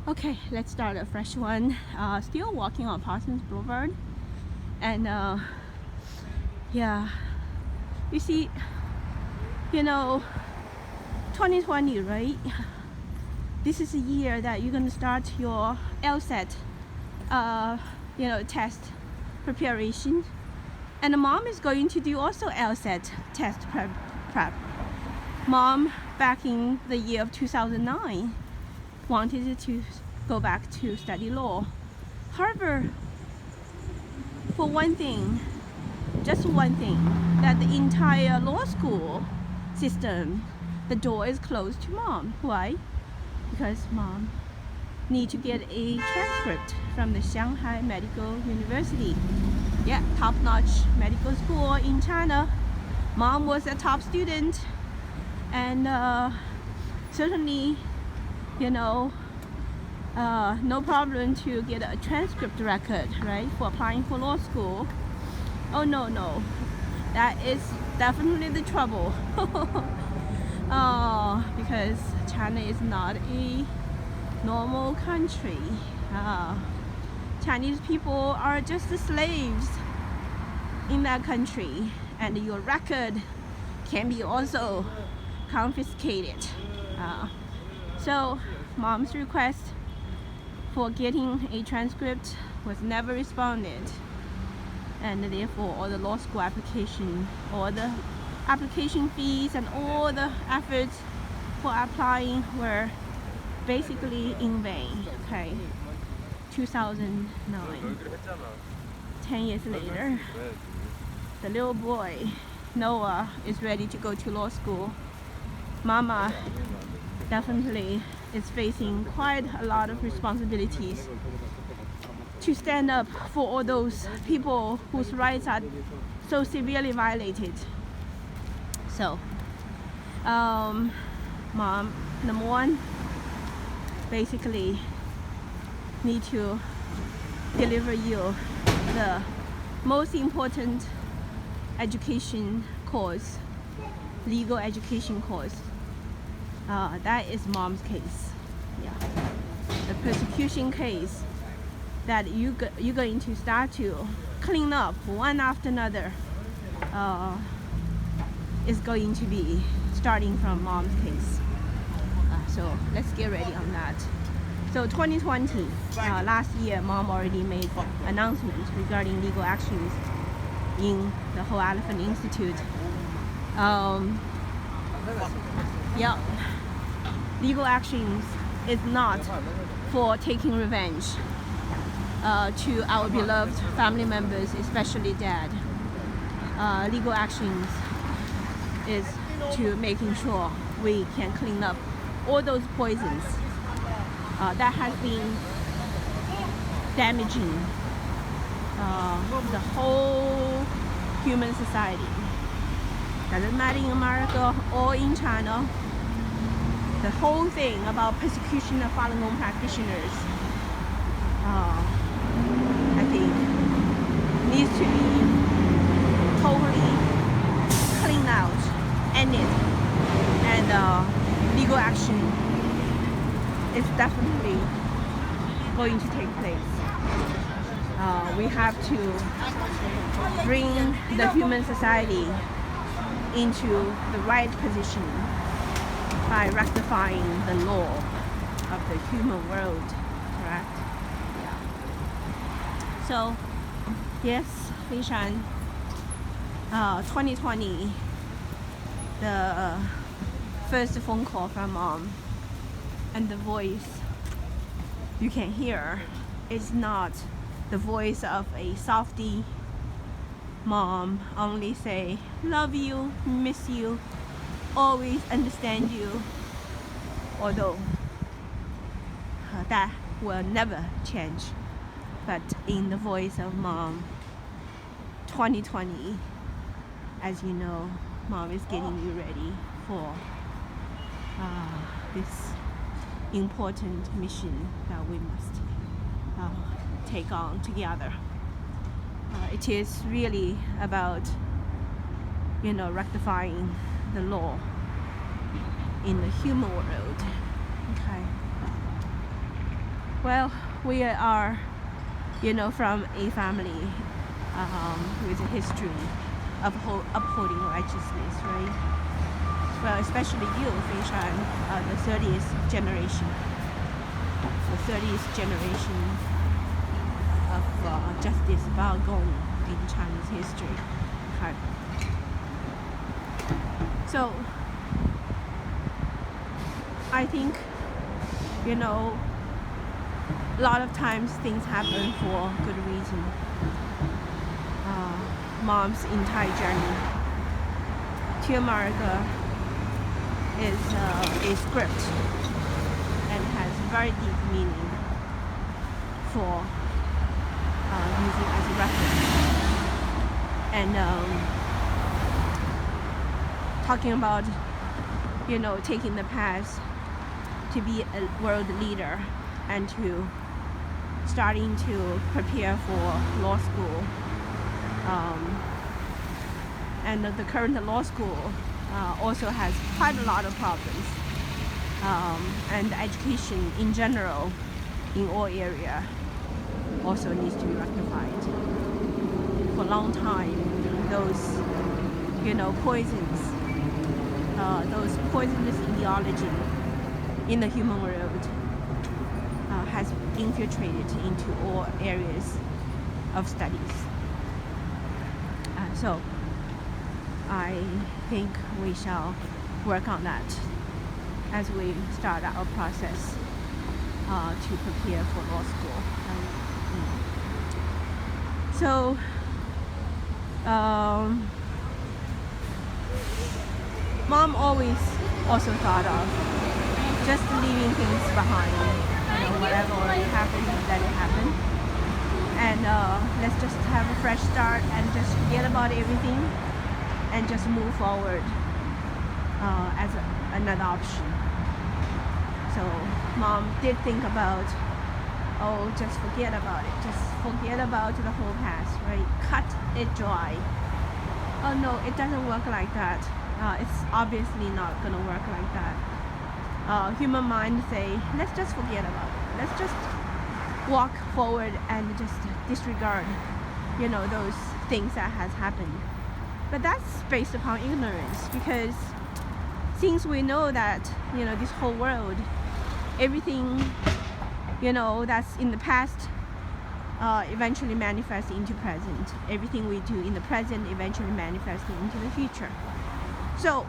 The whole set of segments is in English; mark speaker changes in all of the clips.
Speaker 1: Okay, let's start a fresh one. Still walking on Parsons Boulevard, and yeah, you see, 2020, right? This is a year that you're gonna start your LSAT, test preparation, and the mom is going to do also LSAT test prep. Mom, back in the year of 2009, wanted to go back to study law. However, for one thing, just one thing, that the entire law school system, the door is closed to mom. Why? Because mom need to get a transcript from the Shanghai Medical University. Yeah, top-notch medical school in China. Mom was a top student, and certainly, no problem to get a transcript record, right, for applying for law school. Oh no, that is definitely the trouble. Because China is not a normal country. Chinese people are just the slaves in that country, and your record can be also confiscated. So mom's request for getting a transcript was never responded, and therefore all the law school application, all the application fees and all the efforts for applying were basically in vain. Okay, 2009, 10 years later, the little boy Noah is ready to go to law school. Mama definitely is facing quite a lot of responsibilities to stand up for all those people whose rights are so severely violated. So, mom, number one, basically need to deliver you the most important education course, legal education course. That is mom's case. Yeah, the persecution case that you're going to start to clean up one after another is going to be starting from mom's case. So let's get ready on that. So 2020, last year, mom already made announcements regarding legal actions in the Whole Elephant Institute. Yeah, legal actions is not for taking revenge to our beloved family members, especially dad. Legal actions is to making sure we can clean up all those poisons that has been damaging the whole human society. Doesn't matter in America or in China. The whole thing about persecution of Falun Gong practitioners, I think, needs to be totally cleaned out, ended, and legal action is definitely going to take place. We have to bring the human society into the right position by rectifying the law of the human world, correct? Yeah. So, yes, Li Shan, 2020, the first phone call from mom, and the voice you can hear is not the voice of a softie. Mom only say, love you, miss you, always understand you, although that will never change. But in the voice of mom, 2020, as you know, mom is getting you ready for this important mission that we must take on together. It is really about, rectifying the law in the human world. Okay. Well, we are, from a family with a history of upholding righteousness, right? Well, especially you, Feishan, the 30th generation of Justice Bao Gong in Chinese history. Okay. So, I think, a lot of times things happen for good reason. Mom's entire journey to America is a script and has very deep meaning for using as a reference. And talking about, taking the path to be a world leader and to starting to prepare for law school. And the current law school also has quite a lot of problems. And education in general, in all areas, also needs to be rectified. For a long time, those, poisons, those poisonous ideology in the human world has infiltrated into all areas of studies. So I think we shall work on that as we start our process to prepare for law school. So Mom always also thought of just leaving things behind, whatever already happened, let it happen. And let's just have a fresh start and just forget about everything and just move forward as another option. So Mom did think about, just forget about it. Just forget about the whole past, right? Cut it dry. Oh no, it doesn't work like that. It's obviously not gonna work like that. Human mind say, let's just forget about it. Let's just walk forward and just disregard, those things that has happened. But that's based upon ignorance, because since we know that, this whole world, everything, that's in the past eventually manifests into present. Everything we do in the present eventually manifests into the future. So,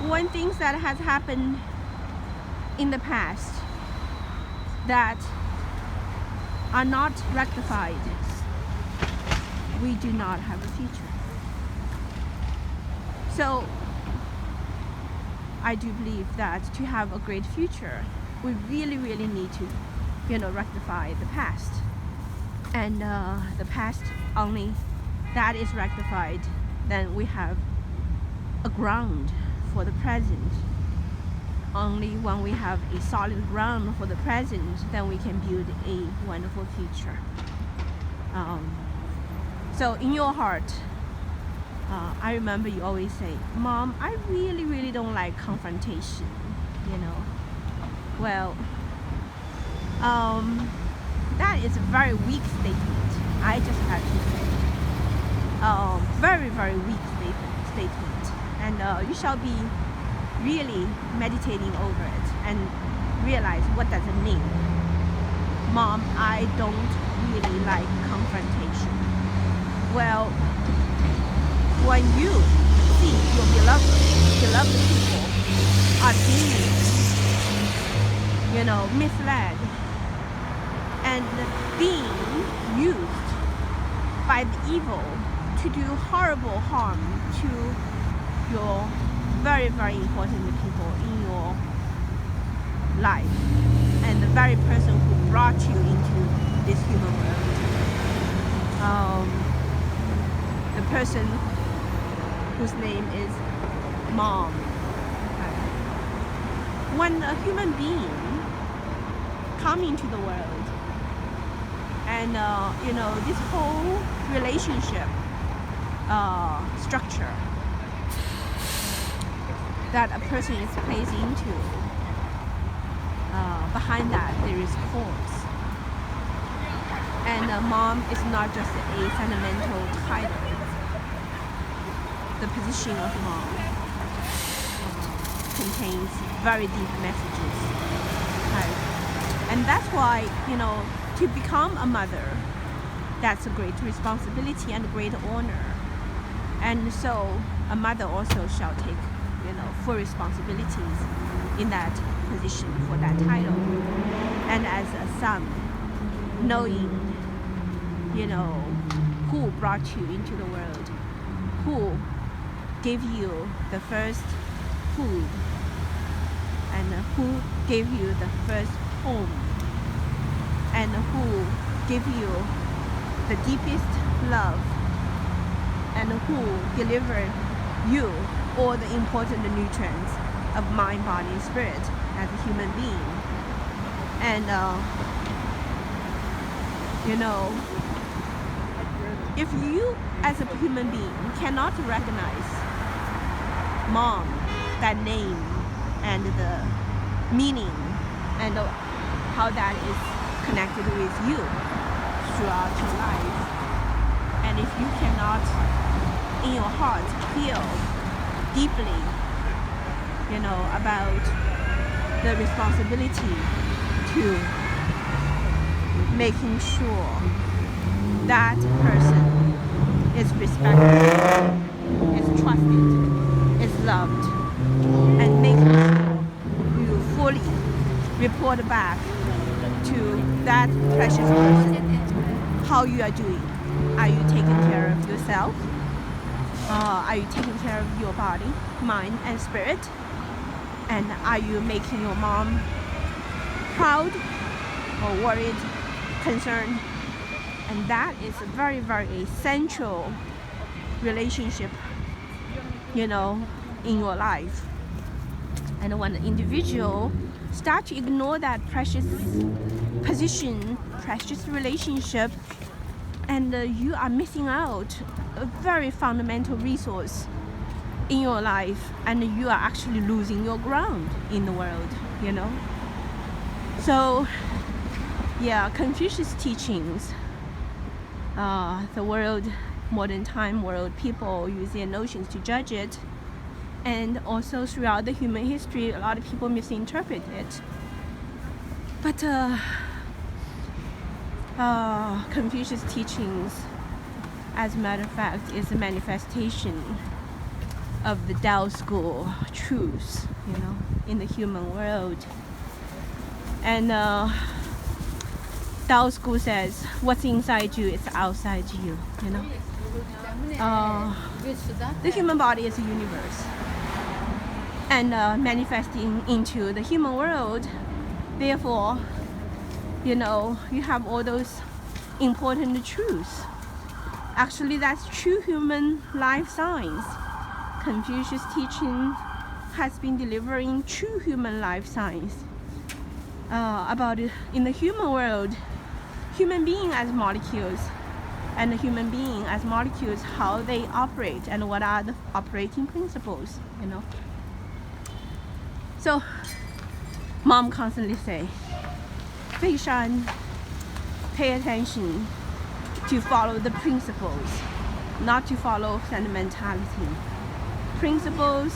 Speaker 1: when things that has happened in the past that are not rectified, we do not have a future. So I do believe that to have a great future, we really, really need to, rectify the past. And the past only that is rectified, then we have a ground for the present. Only when we have a solid ground for the present, then we can build a wonderful future. So in your heart, I remember you always say, Mom, I really, really don't like confrontation, Well, that is a very weak statement. I just have to say, very, very weak statement. And you shall be really meditating over it and realize what does it mean. Mom, I don't really like confrontation. Well, when you see your beloved people are being, misled and being used by the evil to do horrible harm to your very, very important people in your life, and the very person who brought you into this human world. The person whose name is Mom. Okay. When a human being come into the world, and this whole relationship structure that a person is placed into behind that there is cause. And mom is not just a sentimental title. The position of mom contains very deep messages, right? And that's why, to become a mother, that's a great responsibility and a great honor. And so a mother also shall take, full responsibilities in that position for that title. And as a son, knowing, who brought you into the world, who gave you the first food, and who gave you the first home, and who gave you the deepest love, and who delivered you all the important nutrients of mind, body, and spirit as a human being. And if you as a human being cannot recognize mom, that name, and the meaning, and how that is connected with you throughout your life, and if you cannot in your heart feel deeply, about the responsibility to making sure that person is respected, is trusted, is loved, and making sure you fully report back to that precious person how you are doing. Are you taking care of yourself? Are you taking care of your body, mind, and spirit? And are you making your mom proud or worried, concerned? And that is a very, very essential relationship, in your life. And when the individual start to ignore that precious position, precious relationship, and you are missing out a very fundamental resource in your life, and you are actually losing your ground in the world, So, Confucius teachings, the world, modern time world, people use their notions to judge it, and also throughout the human history, a lot of people misinterpret it. But Confucius teachings, as a matter of fact, is a manifestation of the Tao school truths, in the human world. And Tao school says, what's inside you is outside you, The human body is a universe, and manifesting into the human world. Therefore, you have all those important truths. Actually, that's true human life science. Confucius teaching has been delivering true human life science about it in the human world, human being as molecules, and the human being as molecules, how they operate and what are the operating principles, So, mom constantly say, Fei Shan, pay attention to follow the principles, not to follow sentimentality. Principles,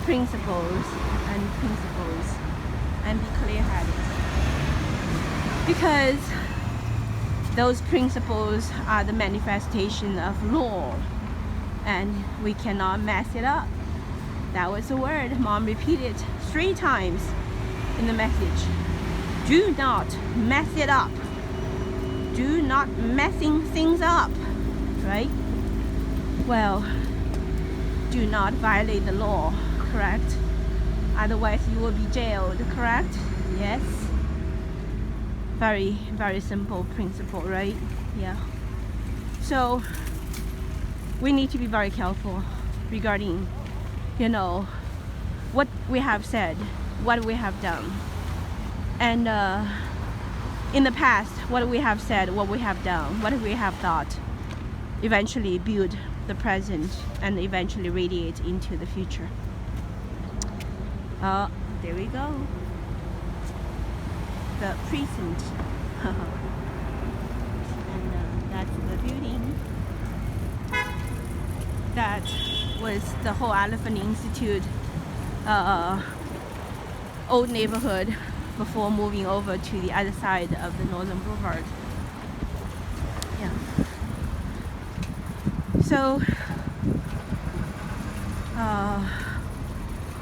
Speaker 1: principles, and principles, and be clear-headed. Because those principles are the manifestation of law, and we cannot mess it up. That was the word mom repeated 3 times in the message. Do not mess it up. Do not messing things up, right? Well, do not violate the law, correct? Otherwise you will be jailed, correct? Yes. Very, very simple principle, right? Yeah. So we need to be very careful regarding, what we have said, what we have done. And in the past, what we have said, what we have done, what we have thought, eventually build the present and eventually radiate into the future. There we go. the precinct. And that's the building. That was the whole Elephant Institute old neighborhood before moving over to the other side of the Northern Boulevard. Yeah. So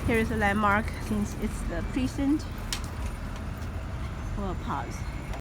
Speaker 1: here is a landmark since it's the precinct. We'll pause.